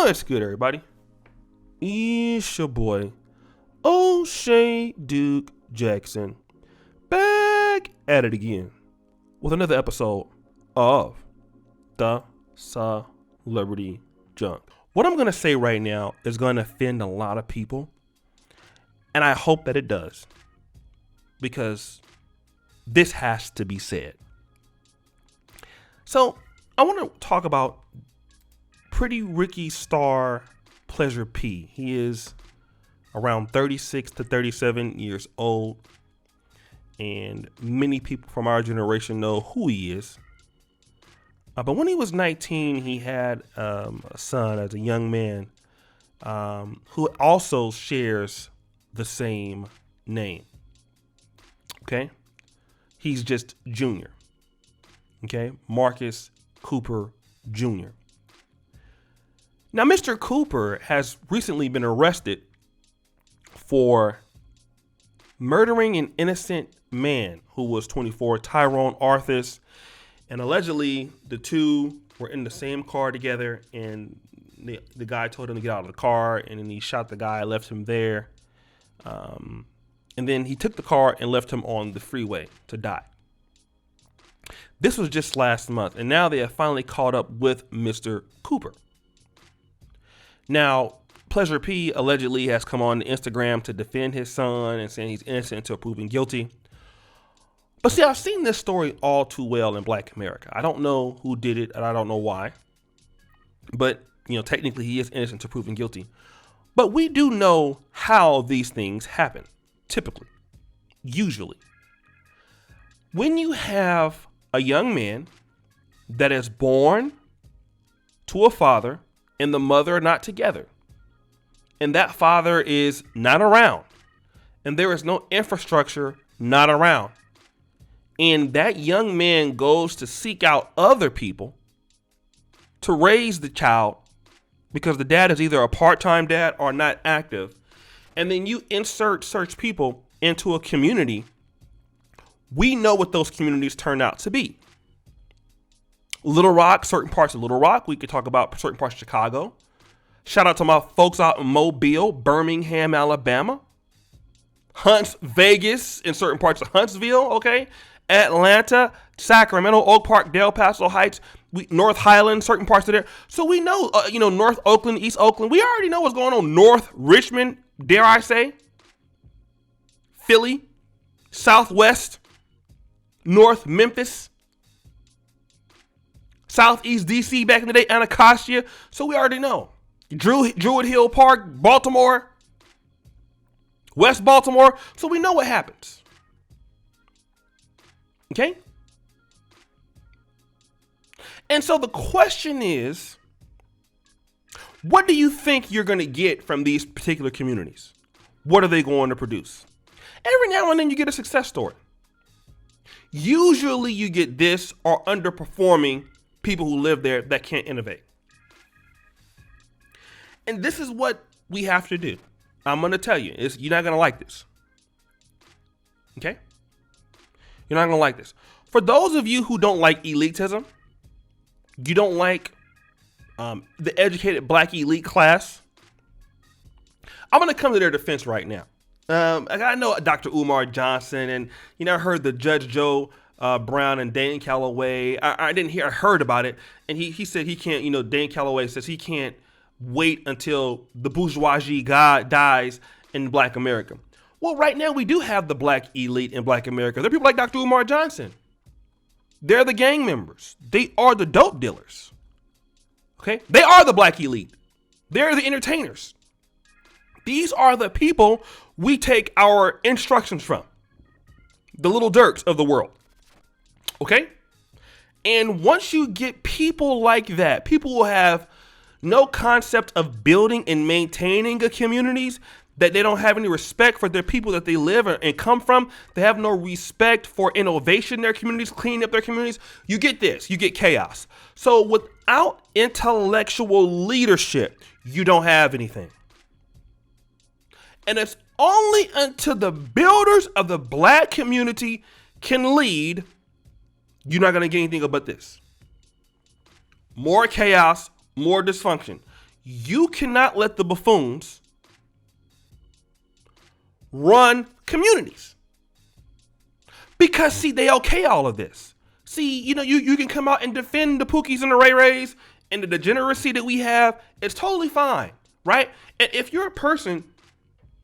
What's good, everybody? It's your boy, O'Shea Duke Jackson, back at it again with another episode of The Celebrity Junk. What I'm going to say right now is going to offend a lot of people, and I hope that it does, because this has to be said. So, I want to talk about Pretty Ricky star Pleasure P. He is around 36 to 37 years old, and many people from our generation know who he is. But when he was 19, he had a son as a young man who also shares the same name. Okay? He's just Junior. Okay? Marcus Cooper Jr. Now, Mr. Cooper has recently been arrested for murdering an innocent man who was 24, Tyron Arthus. And allegedly, the two were in the same car together, and the guy told him to get out of the car, and then he shot the guy, left him there. And then he took the car and left him on the freeway to die. This was just last month, and now they have finally caught up with Mr. Cooper. Now, Pleasure P allegedly has come on Instagram to defend his son and saying he's innocent until proven guilty. But see, I've seen this story all too well in Black America. I don't know who did it, and I don't know why. But, technically he is innocent until proven guilty. But we do know how these things happen, typically, usually. When you have a young man that is born to a father and the mother are not together, and that father is not around, and there is no infrastructure not around, and that young man goes to seek out other people to raise the child because the dad is either a part-time dad or not active, and then you insert such people into a community, we know what those communities turn out to be. Little Rock, certain parts of Little Rock. We could talk about certain parts of Chicago. Shout out to my folks out in Mobile, Birmingham, Alabama. Vegas, in certain parts of Huntsville, okay? Atlanta, Sacramento, Oak Park, Del Paso Heights, North Highland, certain parts of there. So we know, North Oakland, East Oakland. We already know what's going on. North Richmond, dare I say. Philly, Southwest, North Memphis. Southeast DC back in the day, Anacostia. So we already know. Druid Hill Park, Baltimore, West Baltimore. So we know what happens. Okay? And so the question is, what do you think you're going to get from these particular communities? What are they going to produce? Every now and then you get a success story. Usually you get this or underperforming people who live there that can't innovate. And this is what we have to do. I'm going to tell you, you're not going to like this. Okay? You're not going to like this. For those of you who don't like elitism, you don't like the educated black elite class, I'm going to come to their defense right now. I know Dr. Umar Johnson, and I heard the Judge Joe Brown and Dane Calloway. I heard about it, and he said he can't. Dane Calloway says he can't wait until the bourgeoisie God dies in Black America. Well, right now we do have the black elite in Black America. There are people like Dr. Umar Johnson. They're the gang members. They are the dope dealers. Okay, they are the black elite. They're the entertainers. These are the people we take our instructions from. The Little Dirks of the world. Okay? And once you get people like that, people will have no concept of building and maintaining a communities, that they don't have any respect for their people that they live and come from. They have no respect for innovation in their communities, cleaning up their communities. You get this, you get chaos. So without intellectual leadership, you don't have anything. And it's only until the builders of the black community can lead, you're not going to get anything but this. More chaos, more dysfunction. You cannot let the buffoons run communities. Because, see, they okay all of this. See, you can come out and defend the Pookies and the Ray Rays and the degeneracy that we have. It's totally fine, right? And if you're a person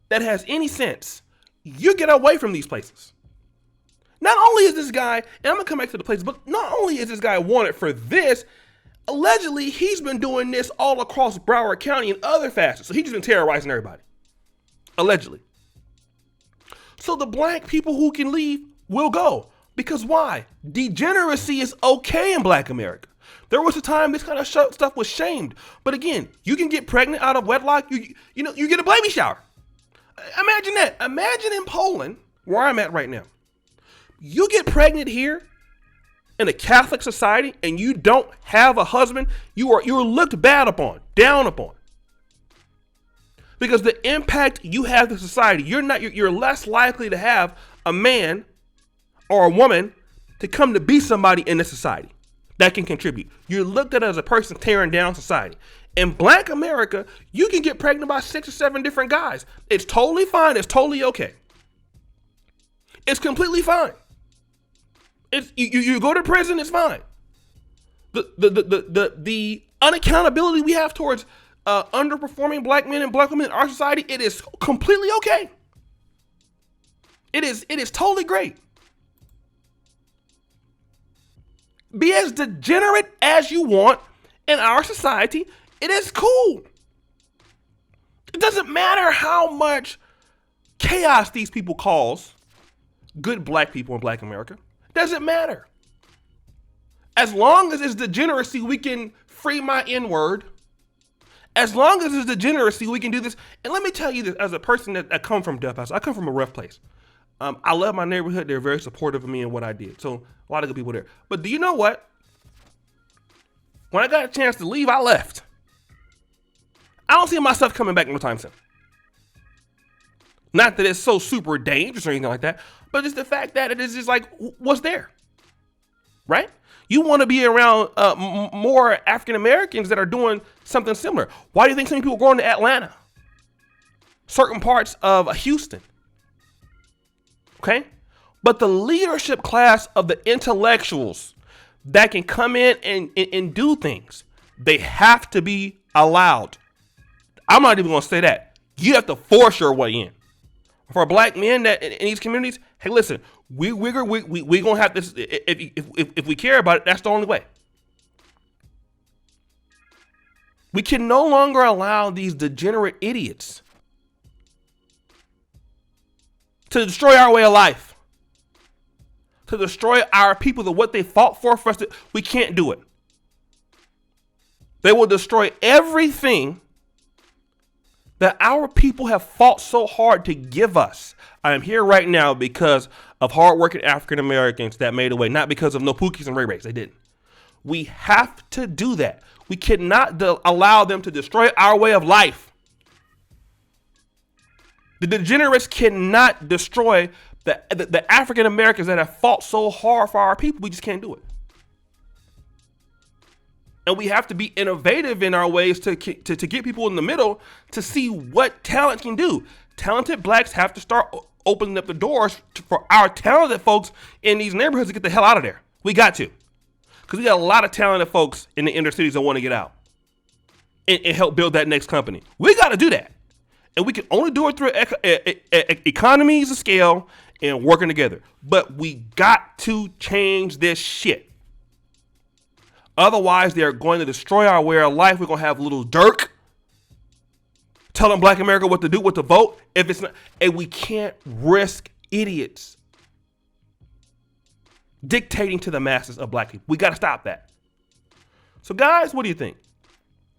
that has any sense, you get away from these places. Not only is this guy, and I'm going to come back to the place, but not only is this guy wanted for this, allegedly he's been doing this all across Broward County and other facets. So he's just been terrorizing everybody. Allegedly. So the black people who can leave will go. Because why? Degeneracy is okay in Black America. There was a time this kind of stuff was shamed. But again, you can get pregnant out of wedlock. You get a baby shower. Imagine that. Imagine in Poland, where I'm at right now. You get pregnant here in a Catholic society and you don't have a husband, you're looked bad upon, down upon. Because the impact you have to society, you're less likely to have a man or a woman to come to be somebody in this society that can contribute. You're looked at as a person tearing down society. In Black America, you can get pregnant by 6 or 7 different guys. It's totally fine. It's totally okay. It's completely fine. It's you go to prison, it's fine. The unaccountability we have towards underperforming black men and black women in our society, it is completely okay. It is totally great. Be as degenerate as you want in our society. It is cool. It doesn't matter how much chaos these people cause good black people in Black America. Doesn't matter. As long as it's degeneracy, we can free my N-word. As long as it's degeneracy, we can do this. And let me tell you this, as a person that come from Death House, I come from a rough place. I love my neighborhood. They're very supportive of me and what I did. So a lot of good people there. But do you know what? When I got a chance to leave, I left. I don't see myself coming back no time soon. Not that it's so super dangerous or anything like that, but it's the fact that it is just like, what's there? Right? You want to be around more African Americans that are doing something similar. Why do you think so many people are going to Atlanta? Certain parts of Houston. Okay? But the leadership class of the intellectuals that can come in and do things, they have to be allowed. I'm not even going to say that. You have to force your way in. For black men that in these communities, hey, listen, we gonna have this. If we care about it, that's the only way. We can no longer allow these degenerate idiots to destroy our way of life, to destroy our people, to what they fought for us. We can't do it. They will destroy everything that our people have fought so hard to give us. I am here right now because of hardworking African Americans that made a way, not because of no Pookies and Ray Rays. They didn't. We have to do that. We cannot allow them to destroy our way of life. The degenerates cannot destroy the African Americans that have fought so hard for our people. We just can't do it. And we have to be innovative in our ways to get people in the middle to see what talent can do. Talented blacks have to start opening up the doors for our talented folks in these neighborhoods to get the hell out of there. We got to. Because we got a lot of talented folks in the inner cities that want to get out and help build that next company. We got to do that. And we can only do it through economies of scale and working together. But we got to change this shit. Otherwise, they're going to destroy our way of life. We're going to have little Dirk telling Black America what to do, what to vote. If it's not, and we can't risk idiots dictating to the masses of black people. We got to stop that. So, guys, what do you think?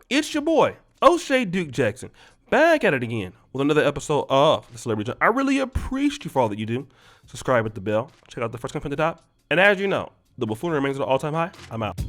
It's your boy, O'Shea Duke Jackson, back at it again with another episode of The Celebrity Junk. I really appreciate you for all that you do. Subscribe with the bell. Check out the first comment at the top. And as you know, the buffoonery remains at an all-time high. I'm out.